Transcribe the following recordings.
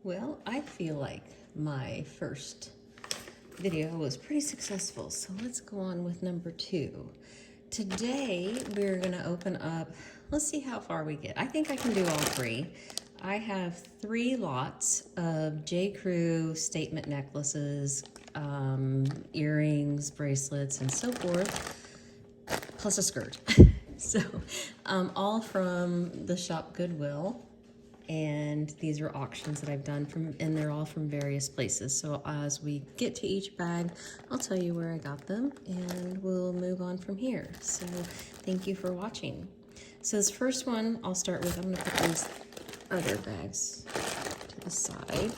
Well, I feel like my first video was pretty successful, so let's go on with number 2. Today, we're gonna open up, let's see how far we get. I think I can do all 3. I have 3 lots of JCrew statement necklaces, earrings, bracelets, and so forth, plus a skirt. So, all from the shop Goodwill. And these are auctions that I've done and they're all from various places. So as we get to each bag, I'll tell you where I got them and we'll move on from here. So thank you for watching. So this first one I'll start with, I'm gonna put these other bags to the side.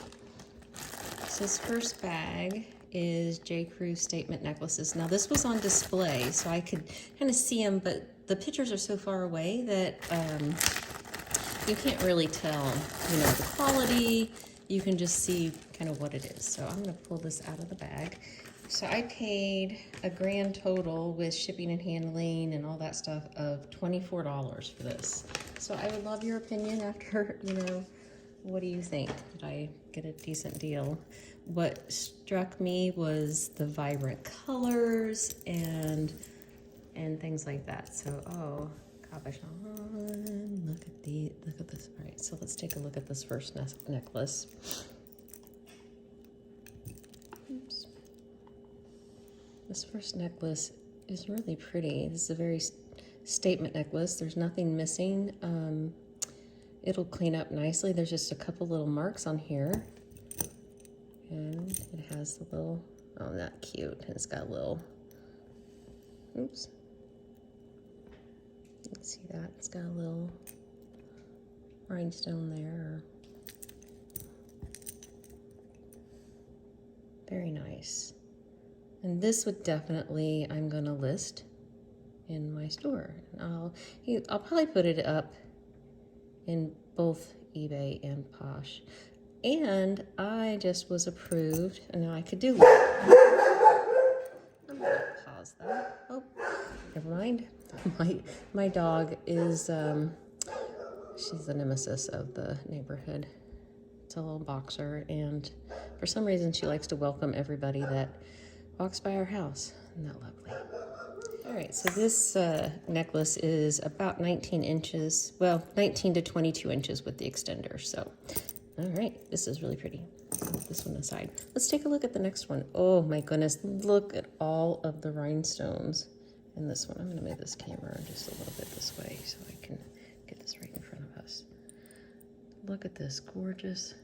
So this first bag is JCrew statement necklaces. Now this was on display so I could kind of see them, but the pictures are so far away that you can't really tell, the quality. You can just see kind of what it is. So I'm gonna pull this out of the bag. So I paid a grand total with shipping and handling and all that stuff of $24 for this. So I would love your opinion after, what do you think? Did I get a decent deal? What struck me was the vibrant colors and things like that. So, look at this. All right, so let's take a look at this first necklace. Oops. This first necklace is really pretty. This is a very statement necklace. There's nothing missing. It'll clean up nicely. There's just a couple little marks on here. And it has the little, oh, not cute. It's got a little, oops. You can see that. It's got a little rhinestone there. Very nice. And this would definitely, I'm going to list in my store. I'll probably put it up in both eBay and Posh. And I just was approved, and now I could do it. I'm going to pause that. Oh, never mind. My dog is, she's the nemesis of the neighborhood. It's a little boxer, and for some reason she likes to welcome everybody that walks by our house. Isn't that lovely? All right, so this necklace is about 19 inches, well, 19 to 22 inches with the extender. So, all right, this is really pretty. Put this one aside. Let's take a look at the next one. Oh my goodness, look at all of the rhinestones. And this one, I'm going to move this camera just a little bit this way so I can get this right in front of us. Look at this, gorgeous.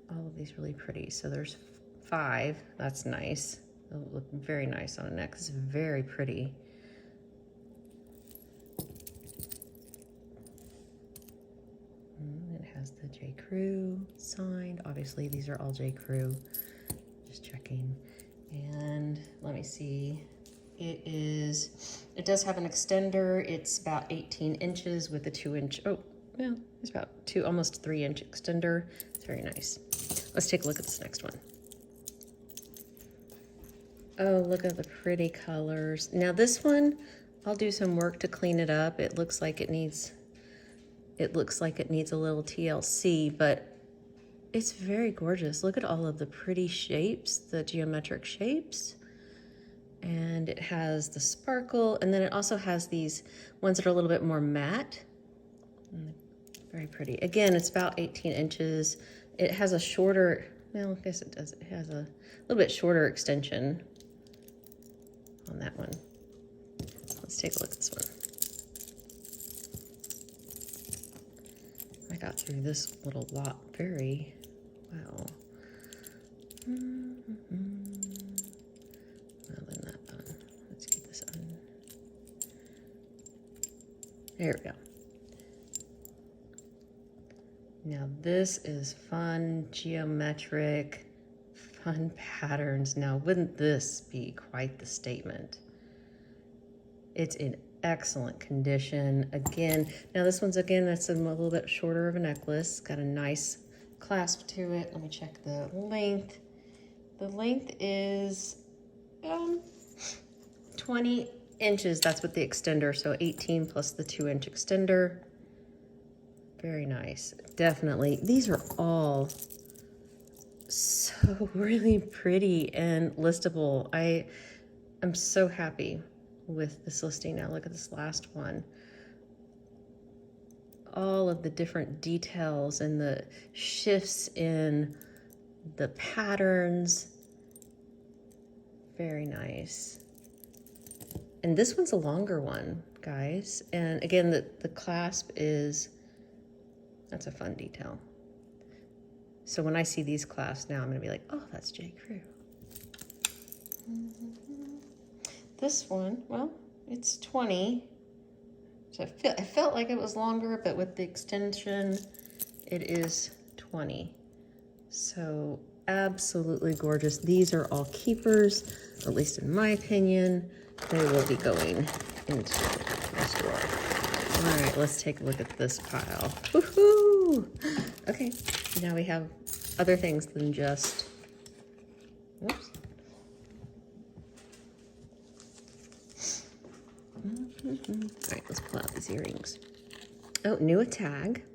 All of these really pretty. So there's 5, that's nice. It'll look very nice on a neck. It's very pretty. It has the JCrew signed. Obviously, these are all JCrew. Just checking. And let me see. It does have an extender. It's about 18 inches with a 2-inch, it's about almost 3-inch extender. It's very nice. Let's take a look at this next one. Oh, look at the pretty colors. Now this one, I'll do some work to clean it up. It looks like it needs a little TLC, but it's very gorgeous. Look at all of the pretty shapes, the geometric shapes. And it has the sparkle, and then it also has these ones that are a little bit more matte. Very pretty. Again, it's about 18 inches. It has a shorter, well, I guess it does. It has a little bit shorter extension on that one. Let's take a look at this one. I got through this little lot very well. There we go. Now this is fun, geometric, fun patterns. Now wouldn't this be quite the statement? It's in excellent condition. Again, now this one's, that's a little bit shorter of a necklace. Got a nice clasp to it. Let me check the length. The length is 20 inches. That's with the extender, so 18 plus the 2-inch extender. Very nice. Definitely. These are all so really pretty and listable. I'm so happy with this listing. Now look at this last one. All of the different details and the shifts in the patterns. Very nice. And this one's a longer one, guys. And again, the clasp is, that's a fun detail. So when I see these clasps now, I'm gonna be like, oh, that's JCrew. This one, well, it's 20. So I felt like it was longer, but with the extension, it is 20. So absolutely gorgeous. These are all keepers, at least in my opinion. They will be going into this drawer. All right, let's take a look at this pile. Woohoo! Okay, now we have other things than just, oops. All right, let's pull out these earrings. Oh, new a tag.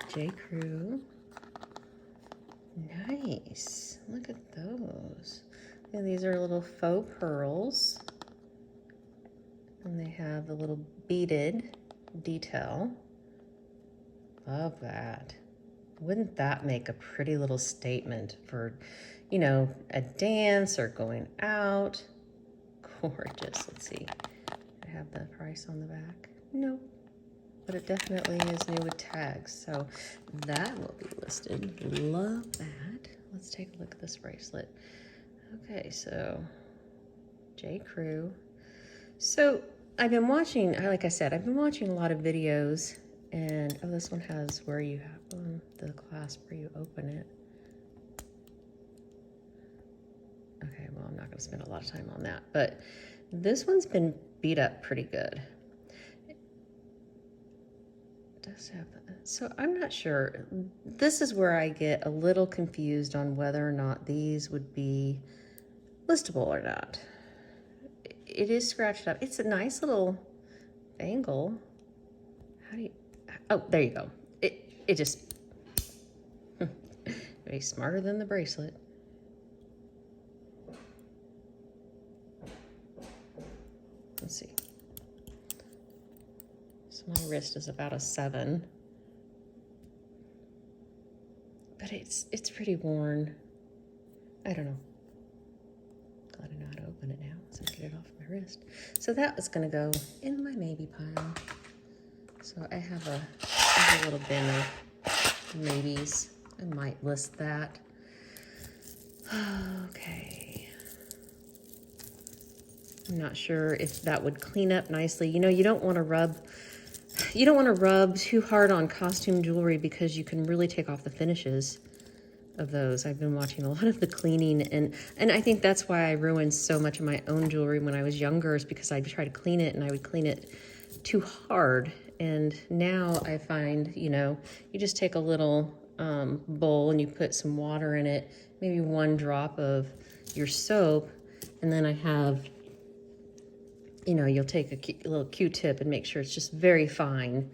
JCrew. Nice. Look at those. And these are little faux pearls. And they have the little beaded detail. Love that. Wouldn't that make a pretty little statement for, you know, a dance or going out? Gorgeous. Let's see. I have the price on the back. Nope. But it definitely is new with tags. So that will be listed. Love that. Let's take a look at this bracelet. Okay, so JCrew. So I've been watching, like I said, I've been watching a lot of videos, and oh, this one has where you have the clasp where you open it. Okay, well, I'm not going to spend a lot of time on that, but this one's been beat up pretty good. It does have, so I'm not sure. This is where I get a little confused on whether or not these would be listable or not. It is scratched up. It's a nice little bangle. How do you, oh, there you go. It just, very smarter than the bracelet. Let's see. So my wrist is about a 7. But it's pretty worn. I don't know. Glad I know how to open it now, so I get it off my wrist. So that is gonna go in my maybe pile. So I have a little bin of maybes. I might list that. Okay. I'm not sure if that would clean up nicely. You know, you don't want to rub too hard on costume jewelry because you can really take off the finishes of those. I've been watching a lot of the cleaning, and I think that's why I ruined so much of my own jewelry when I was younger, is because I'd try to clean it and I would clean it too hard. And now I find, you know, you just take a little bowl and you put some water in it, maybe 1 drop of your soap, and then I have, you know, you'll take a little Q-tip and make sure it's just very fine,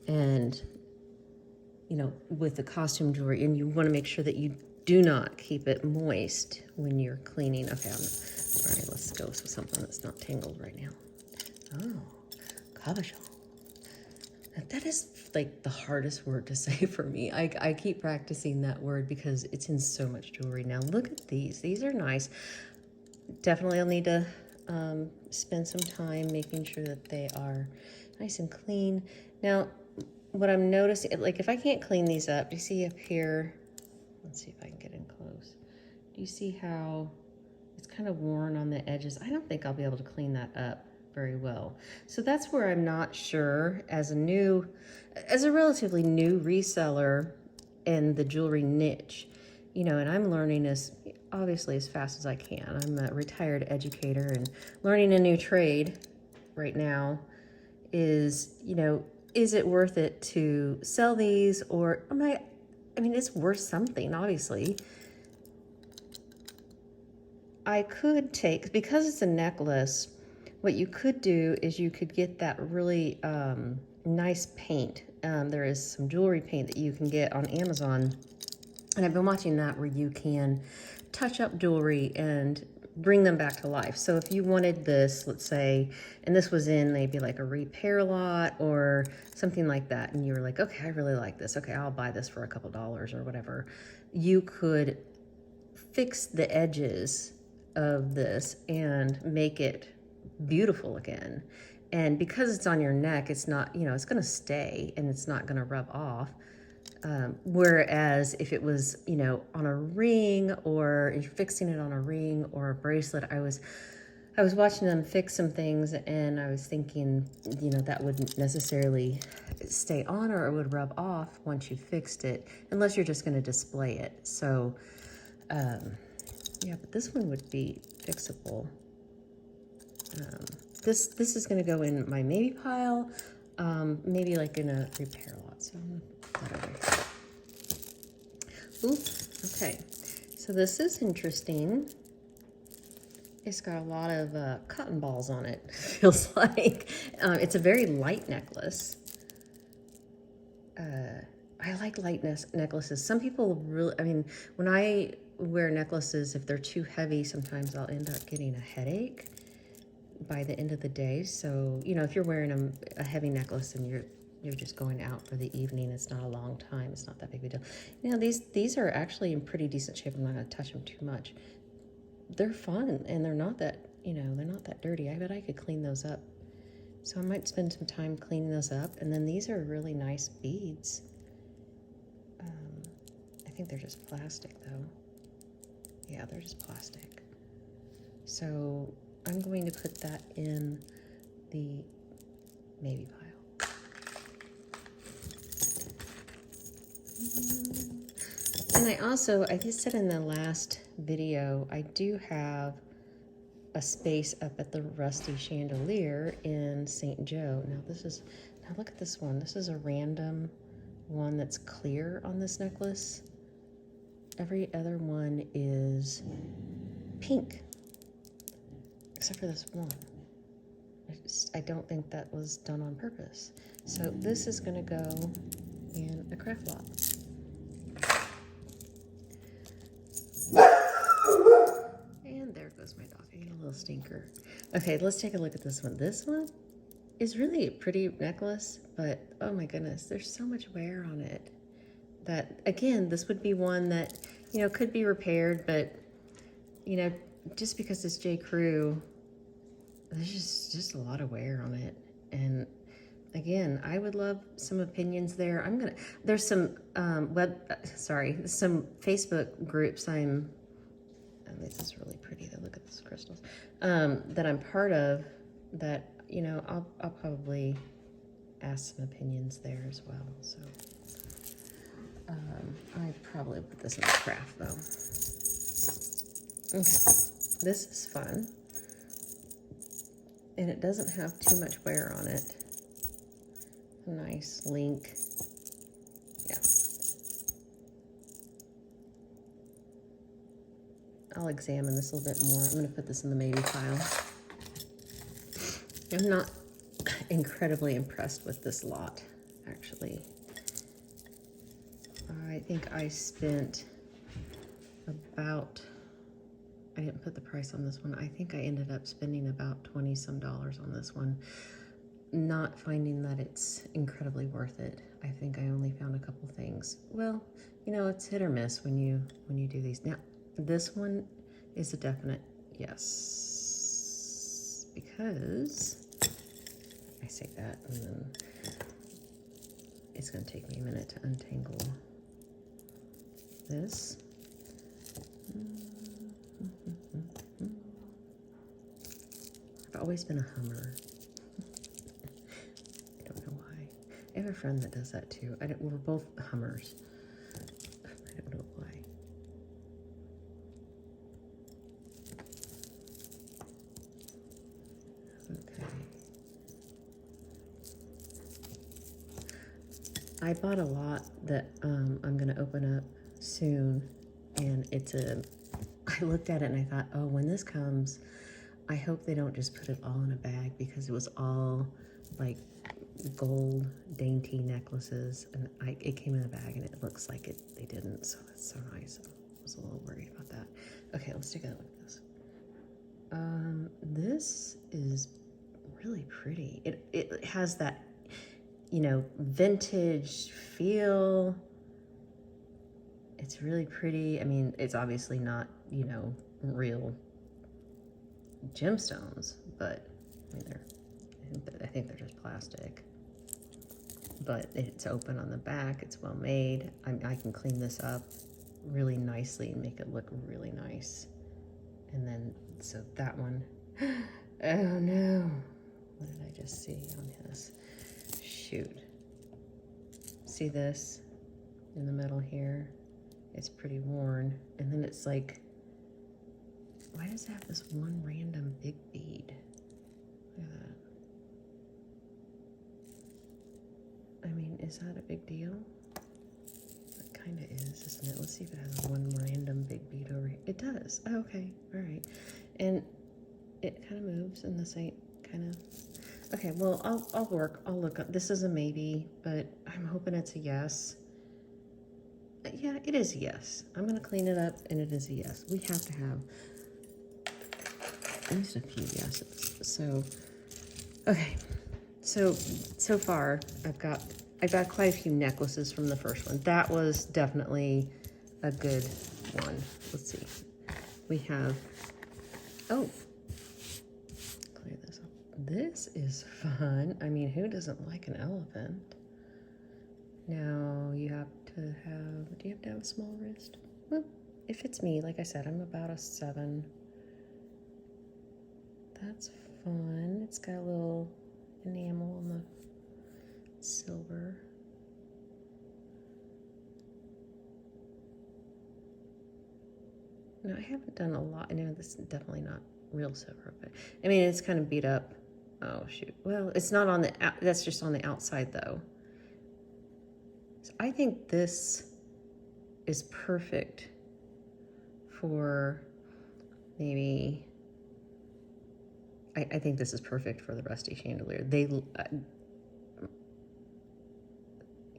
and, you know, with the costume jewelry, and you want to make sure that you do not keep it moist when you're cleaning. Okay, all right, let's go with something that's not tangled right now. Oh, cabochon. That is like the hardest word to say for me. I keep practicing that word because it's in so much jewelry. Now look at these. These are nice. Definitely I'll need to spend some time making sure that they are nice and clean. Now, what I'm noticing, like if I can't clean these up, do you see up here? Let's see if I can get in close. Do you see how it's kind of worn on the edges? I don't think I'll be able to clean that up very well. So that's where I'm not sure, as a relatively new reseller in the jewelry niche, you know, and I'm learning obviously as fast as I can. I'm a retired educator, and learning a new trade right now is, you know, is it worth it to sell these, or I mean, it's worth something, obviously. I could take, because it's a necklace, what you could do is you could get that really nice paint, there is some jewelry paint that you can get on Amazon. And I've been watching that where you can touch up jewelry and bring them back to life. So if you wanted this, let's say, and this was in maybe like a repair lot or something like that, and you were like, okay, I really like this. Okay, I'll buy this for a couple dollars or whatever. You could fix the edges of this and make it beautiful again. And because it's on your neck, it's not, it's going to stay and it's not going to rub off. Whereas if it was, on a ring, or you're fixing it on a ring or a bracelet, I was watching them fix some things, and I was thinking, that wouldn't necessarily stay on, or it would rub off once you fixed it, unless you're just going to display it. So, yeah, but this one would be fixable. This is going to go in my maybe pile, maybe like in a repair lot. So I'm going to put that over here. Ooh, okay. So this is interesting. It's got a lot of cotton balls on it, feels like. It's a very light necklace. I like light necklaces. Some people really, when I wear necklaces, if they're too heavy, sometimes I'll end up getting a headache by the end of the day. So, if you're wearing a heavy necklace and you're just going out for the evening, it's not a long time, it's not that big of a deal. These are actually in pretty decent shape. I'm not going to touch them too much. They're fun, and they're not that, they're not that dirty. I bet I could clean those up. So I might spend some time cleaning those up. And then these are really nice beads. I think they're just plastic though. Yeah, they're just plastic. So I'm going to put that in the maybe pile. And I just said in the last video, I do have a space up at the Rusty Chandelier in St. Joe. Now look at this one. This is a random one that's clear on this necklace. Every other one is pink, except for this one. I don't think that was done on purpose. So this is gonna go in a craft lot. And there goes my dog. I get a little stinker. Okay, let's take a look at this one. This one is really a pretty necklace, but oh my goodness, there's so much wear on it that, again, this would be one that, could be repaired, but, just because it's JCrew, there's just a lot of wear on it. And again, I would love some opinions there. There's some some Facebook groups this is really pretty though. Look at these crystals that I'm part of, that I'll probably ask some opinions there as well. So I probably put this in the craft though. Okay, this is fun, and it doesn't have too much wear on it. A nice link. Yeah. I'll examine this a little bit more. I'm going to put this in the maybe pile. I'm not incredibly impressed with this lot, actually. I think I spent about, I didn't put the price on this one. I think I ended up spending about $20-some on this one, not finding that it's incredibly worth it. I think I only found a couple things. Well, it's hit or miss when you do these. Now, this one is a definite yes, because I say that and then it's going to take me a minute to untangle this. I've always been a hummer. I don't know why. I have a friend that does that too. We're both hummers. I don't know why. Okay. I bought a lot that I'm going to open up soon, and I looked at it and I thought, oh, when this comes, I hope they don't just put it all in a bag, because it was all like gold dainty necklaces, and it came in a bag, and it looks like they didn't, so that's so nice. I was a little worried about that. Okay, let's take a look at this. This is really pretty. It has that, you know, vintage feel. It's really pretty. I mean, it's obviously not, you know, real gemstones, but I mean, I think they're just plastic. But it's open on the back. It's well made. I can clean this up really nicely and make it look really nice. And then, so that one, oh no. What did I just see on his? Shoot. See this in the middle here? It's pretty worn. And then it's like, why does it have this one random big bead? Look at that. I mean, is that a big deal? It kind of is, isn't it? Let's see if it has one random big bead over here. It does. Oh, okay. All right. And it kind of moves, and this ain't kind of... Okay, well, I'll work. I'll look up. This is a maybe, but I'm hoping it's a yes. Yeah, it is a yes. I'm going to clean it up, and it is a yes. We have to have at least a few yeses. So, okay. So far, I've got quite a few necklaces from the first one. That was definitely a good one. Let's see. We have, oh, clear this up. This is fun. I mean, who doesn't like an elephant? Now, you have to have, do you have to have a small wrist? Well, if it's me, like I said, I'm about a 7. That's fun. It's got a little enamel on the silver. No, I haven't done a lot. I know this is definitely not real silver, but I mean, it's kind of beat up. Oh, shoot. Well, it's not on the, that's just on the outside though. So I think this is perfect for maybe, I think this is perfect for the rusty chandelier.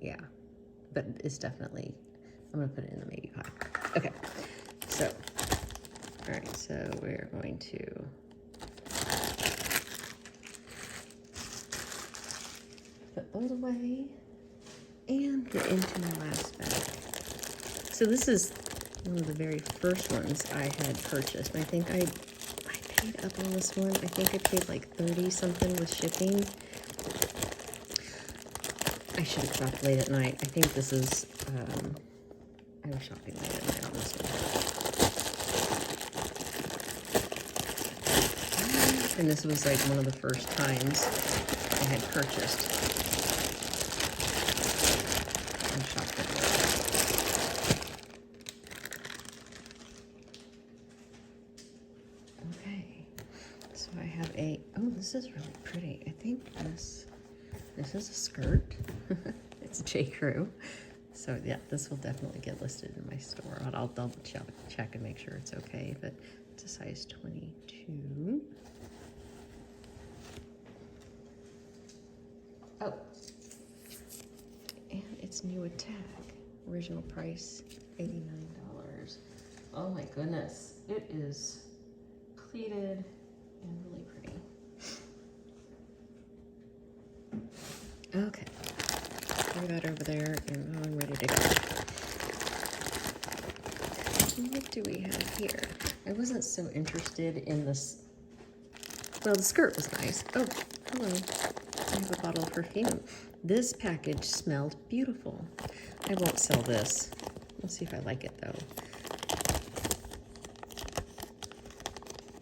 Yeah, but it's definitely, I'm gonna put it in the maybe pile. Okay, so, all right, so we're going to put those away and get into my last bag. So this is one of the very first ones I had purchased. I think I paid up on this one. I think I paid like 30 something with shipping. I should have shopped late at night. I think this is, I was shopping late at night on this one. And this was like one of the first times I had purchased. I shopped at night. Okay, so I have a, oh, this is really pretty. I think this is a skirt. It's JCrew. So yeah, this will definitely get listed in my store. I'll double check and make sure it's okay, but it's a size 22. Oh, and it's new with tag. Original price, $89. Oh my goodness, it is pleated and really pretty. Okay, throw that over there, and I'm ready to go. What do we have here? I wasn't so interested in this. Well, the skirt was nice. Oh, hello. I have a bottle of perfume. This package smelled beautiful. I won't sell this. We'll see if I like it, though.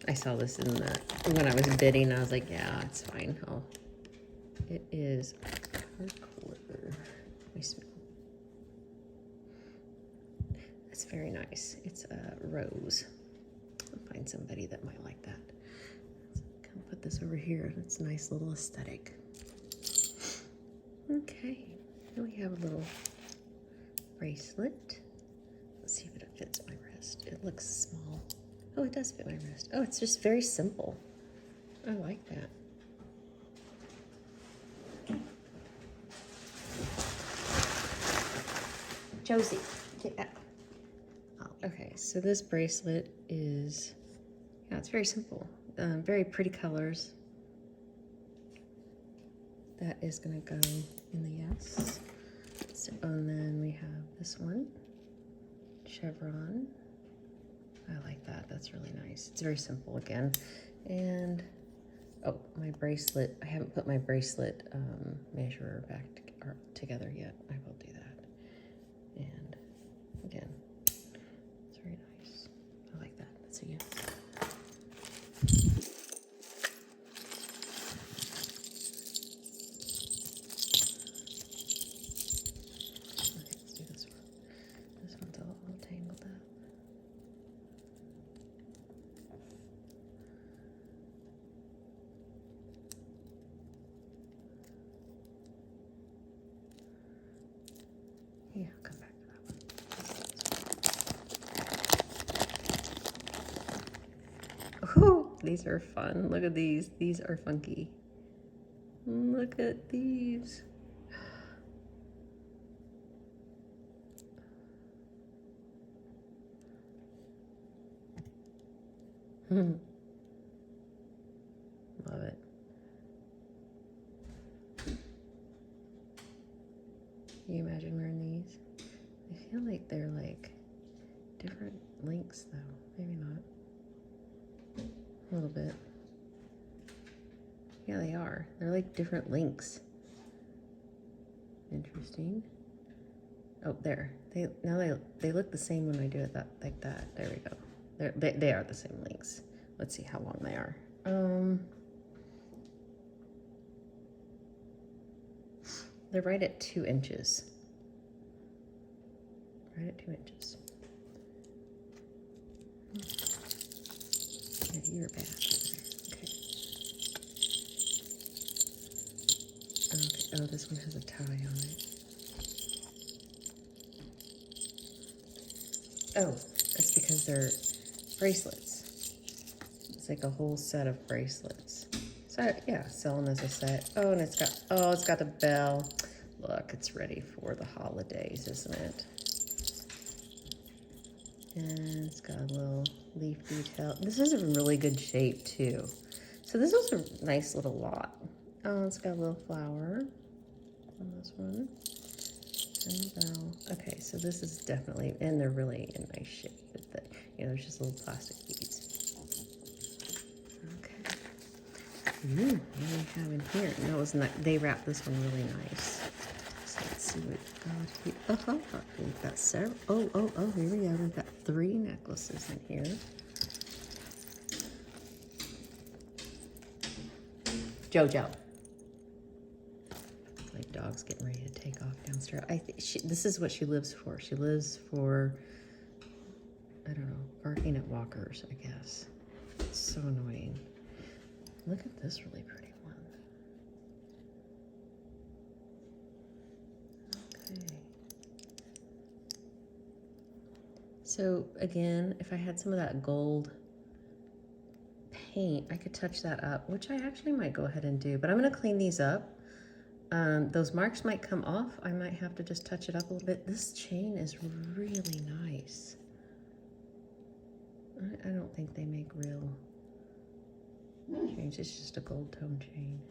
I saw this in the, when I was bidding, I was like, yeah, it's fine. Oh, it is color. Let me smell. That's very nice. It's a rose. I'll find somebody that might like that. Come put this over here. It's a nice little aesthetic. Okay, here we have a little bracelet. Let's see if it fits my wrist. It looks small. Oh, it does fit my wrist. Oh, it's just very simple. I like that. Josie, get out. Okay, so this bracelet is, yeah, it's very simple. Very pretty colors. That is gonna go in the yes. So, and then we have this one, chevron. I like that, that's really nice. It's very simple again. And, oh, my bracelet, I haven't put my bracelet measurer back together yet. I will do that. And again, it's very nice. I like that, that's a yes. Yeah, I'll come back to that one. Oh, these are fun. Look at these. These are funky. Look at these. Love it. Can you imagine wearing these? I feel like they're like different links though. Maybe not. A little bit. Yeah, they are. They're like different links. Interesting. Oh, there. They look the same when I do it like that. There we go. They are the same links. Let's see how long they are. They're right at 2 inches. Right at 2 inches. Yeah, you're bad. Okay. Okay. Oh, this one has a tie on it. Oh, that's because they're bracelets. It's like a whole set of bracelets. So yeah, sell them as a set. Oh, and it's got the bell. Look, it's ready for the holidays, isn't it? And it's got a little leaf detail. This is in really good shape too. So this was a nice little lot. Oh, it's got a little flower on this one. And the bell. Okay, so this is definitely, and they're really in nice shape. There's just little plastic beads. Okay. Ooh, what do we have in here? No, it's not. They wrapped this one really nice. So let's see what we've got several. Oh, here we go. We've got 3 necklaces in here. JoJo. My dog's getting ready to take off downstairs. I think this is what she lives for. She lives for, I don't know, barking at walkers, I guess. It's so annoying. Look at this really pretty one. Okay. So again, if I had some of that gold paint, I could touch that up, which I actually might go ahead and do, but I'm gonna clean these up. Those marks might come off. I might have to just touch it up a little bit. This chain is really nice. I don't think they make real chains. It's just a gold tone chain.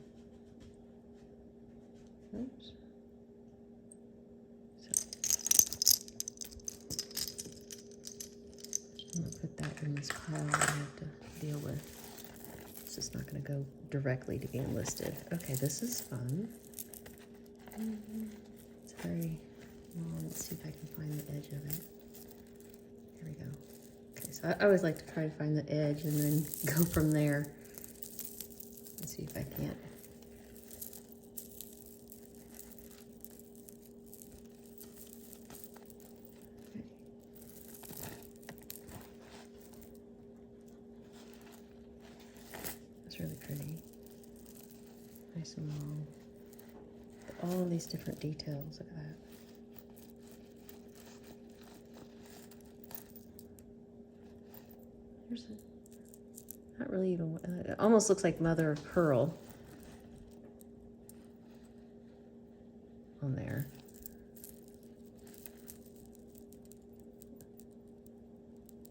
Oops. I'm gonna put that in this pile I have to deal with. It's just not gonna go directly to being listed. Okay, this is fun. It's very long. Let's see if I can find the edge of it. Here we go. Okay, so I always like to try to find the edge and then go from there. Let's see if I can't. Okay. That's really pretty. Nice and long. All these different details, look at that. There's not really even, it almost looks like mother of pearl on there.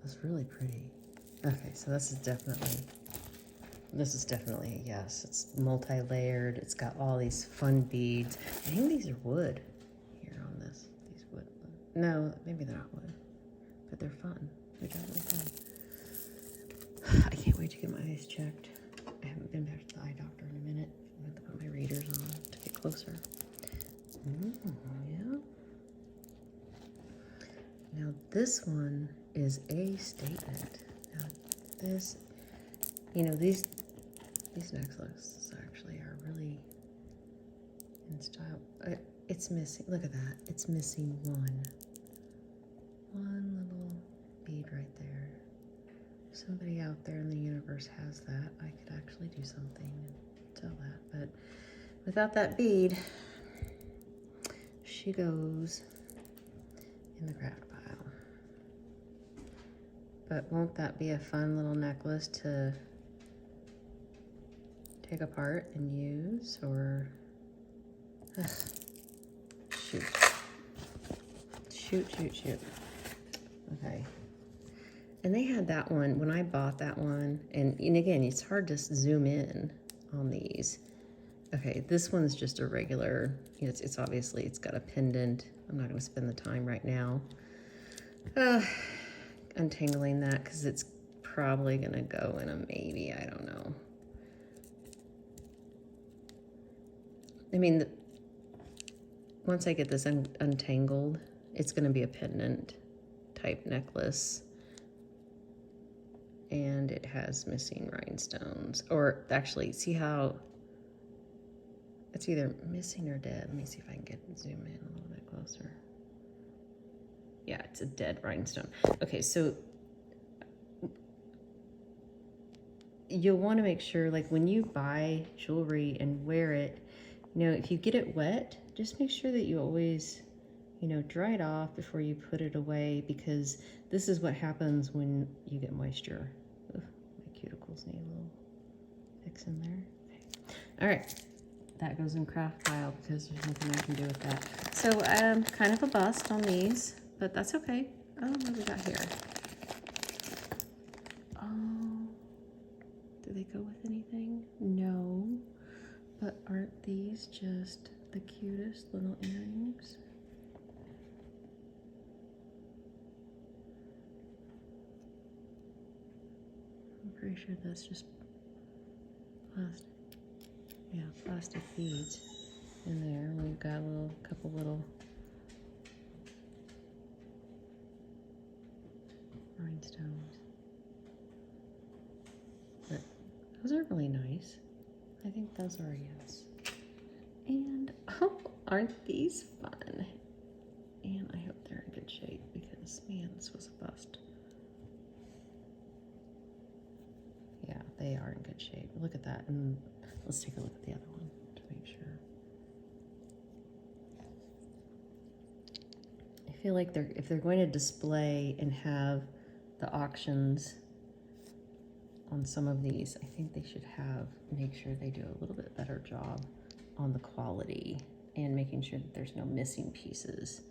That's really pretty. Okay, so this is definitely a yes. It's multi-layered. It's got all these fun beads. I think these are wood here on this. These wood. No, maybe they're not wood, but they're fun. They're definitely fun. I can't wait to get my eyes checked. I haven't been back to the eye doctor in a minute. I'm going to put my readers on to get closer. Yeah. Now this one is a statement. Now this, you know, these necklaces actually are really in style. It's missing, look at that. It's missing one little bead right there. If somebody out there in the universe has that, I could actually do something and sell that. But without that bead, she goes in the craft pile. But won't that be a fun little necklace to take apart and use? Or shoot. Okay. And they had that one when I bought that one, and again, it's hard to zoom in on these. Okay, this one's just a regular, it's obviously, it's got a pendant. I'm not going to spend the time right now untangling that because it's probably going to go in a maybe, I don't know. I mean, once I get this untangled, it's going to be a pendant type necklace. And it has missing rhinestones. Or actually, see how it's either missing or dead. Let me see if I can zoom in a little bit closer. Yeah, it's a dead rhinestone. Okay, so you'll want to make sure, like when you buy jewelry and wear it, if you get it wet, just make sure that you always, dry it off before you put it away, because this is what happens when you get moisture. Ugh, my cuticles need a little fix in there. Okay. All right. That goes in craft pile because there's nothing I can do with that. So kind of a bust on these, but that's okay. Oh, what do we got here? Oh, do they go with anything? No, but aren't these just the cutest little earrings? I'm pretty sure that's just plastic. Yeah, plastic beads in there. We've got a couple little rhinestones. But those are really nice. I think those are a yes. And oh, aren't these fun? And I hope they're in good shape because, man, this was a bust. Yeah, they are in good shape. Look at that. And let's take a look at the other one to make sure. I feel like if they're going to display and have the auctions on some of these, I think they should make sure they do a little bit better job on the quality and making sure that there's no missing pieces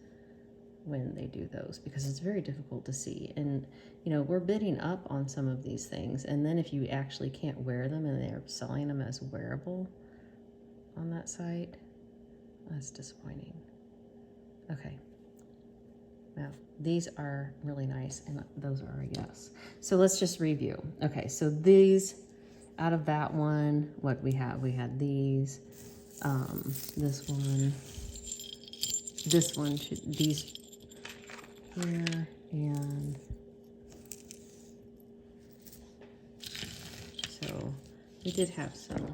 when they do those, because it's very difficult to see. And we're bidding up on some of these things, and then if you actually can't wear them and they're selling them as wearable on that site, that's disappointing. Okay, now these are really nice, and those are a yes. So let's just review. Okay, so these, out of that one, what we had these, this one, these here, and so we did have some.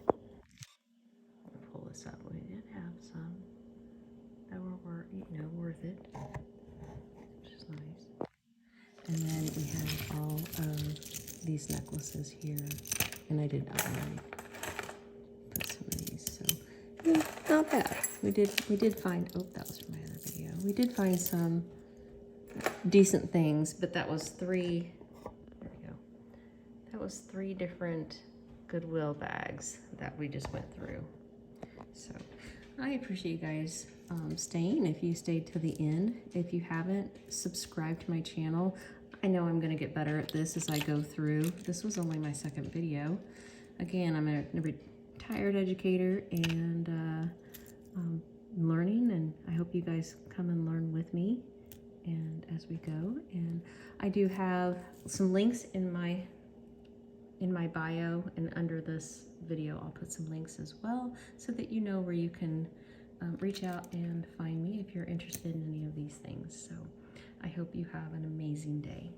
I'll pull this up. We did have some that were worth it, which is nice. And then we have all of these necklaces here, and I did not really put some of these, so yeah, not bad. We did find. Oh, that was from my other video. We did find some decent things, but that was three. There we go. That was 3 different Goodwill bags that we just went through. So I appreciate you guys staying. If you stayed to the end, if you haven't subscribed to my channel, I know I'm gonna get better at this as I go through. This was only my second video. Again, I'm a retired educator and learning, and I hope you guys come and learn with me and as we go. And I do have some links in my bio, and under this video I'll put some links as well so that you know where you can reach out and find me if you're interested in any of these things. So I hope you have an amazing day.